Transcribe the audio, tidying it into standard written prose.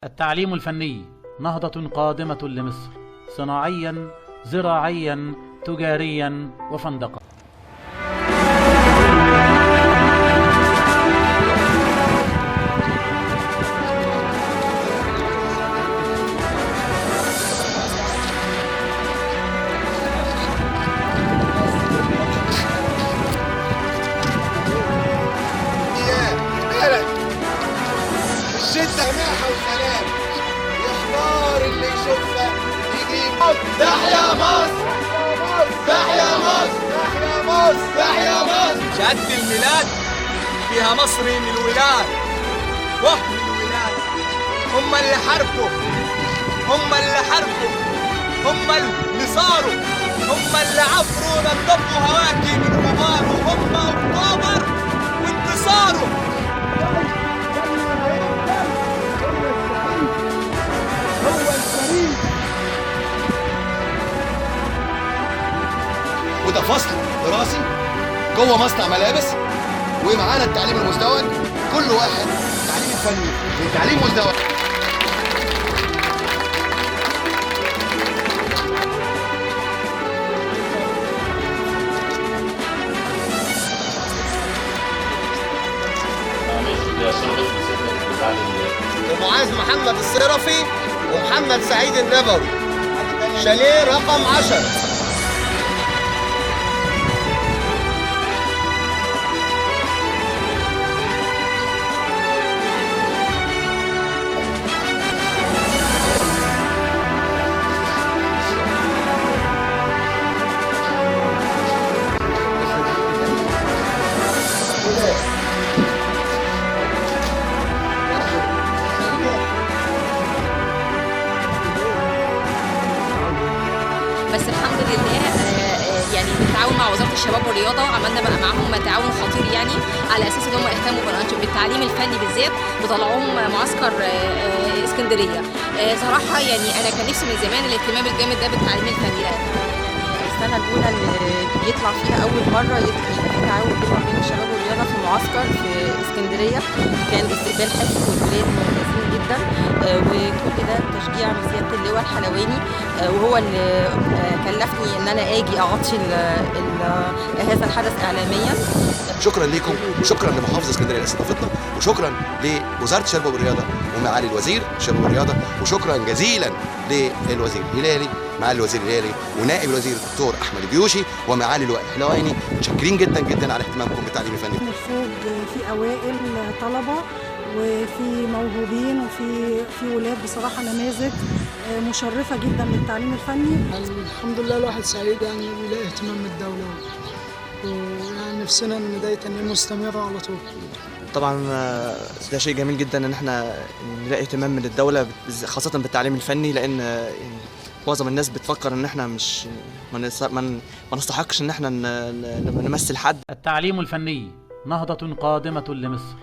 التعليم الفني نهضة قادمة لمصر، صناعيا، زراعيا، تجاريا، وفندقا. الشدة سماحة وسلام، يختار اللي يشوفها يجيب. تحيا مصر، تحيا مصر، تحيا مصر، تحيا مصر. شهادة الميلاد فيها مصري من الولاد، وهم الولاد. هم اللي حاربوا، هم اللي حاربوا، هم اللي صاروا، هم اللي عبروا نضفوا هواكي من غبار، وهم أكتوبر وانتصاره. وده فصل دراسي جوه مصنع ملابس، ومعانا التعليم المزدوج. كل واحد التعليم الفني والتعليم مزدوج. ومعاذ محمد الصرفي ومحمد سعيد النبوي، شاليه رقم 10. بس الحمد لله يعني بالتعاون مع وزارة الشباب والرياضة عملنا بقى معاهم تعاون خطير، يعني على أساس إن هم اهتموا بالتعليم الفني بالذات، وطلعوهم معسكر اسكندرية. صراحة يعني أنا كان نفسي من زمان الاهتمام الجامد ده بالتعليم الفني. السنة الأولى اللي بيطلع فيها أول مرة يبقى في تعاون بين الشباب والرياضة في معسكر في اسكندرية. كان الاستقبال حلو والولاد ممتازين جدا، وكل ده تشجيع من سيادة اللواء الحلواني، وهو اللي كلفني إن أنا آجي أغطي هذا الحدث إعلاميا. شكرا لكم، وشكرا لمحافظة اسكندرية اللي استضافتنا، وشكرا لوزارة الشباب والرياضة ومعالي الوزير الشباب والرياضة، وشكرا جزيلا للوزير الهلالي، معالي الوزير الهلالي، ونائب الوزير الدكتور احمد الجيوشي، ومعالي اللواء الحلواني. متشكرين جدا جدا على اهتمامكم بالتعليم الفني. الفوج في اوائل طلبه، وفي موهوبين، وفي ولاد بصراحه نماذج مشرفه جدا للتعليم الفني. الحمد لله الواحد سعيد يعني بيلاقي اهتمام من الدوله، ويعني نفسنا ان ده يتنمي مستمر على طول. طبعا ده شيء جميل جدا ان احنا نلاقي اهتمام من الدوله خاصه بالتعليم الفني، لان يعني معظم الناس بتفكر ان احنا مش ما نستحقش ان احنا نمثل حد. التعليم الفني نهضة قادمة لمصر،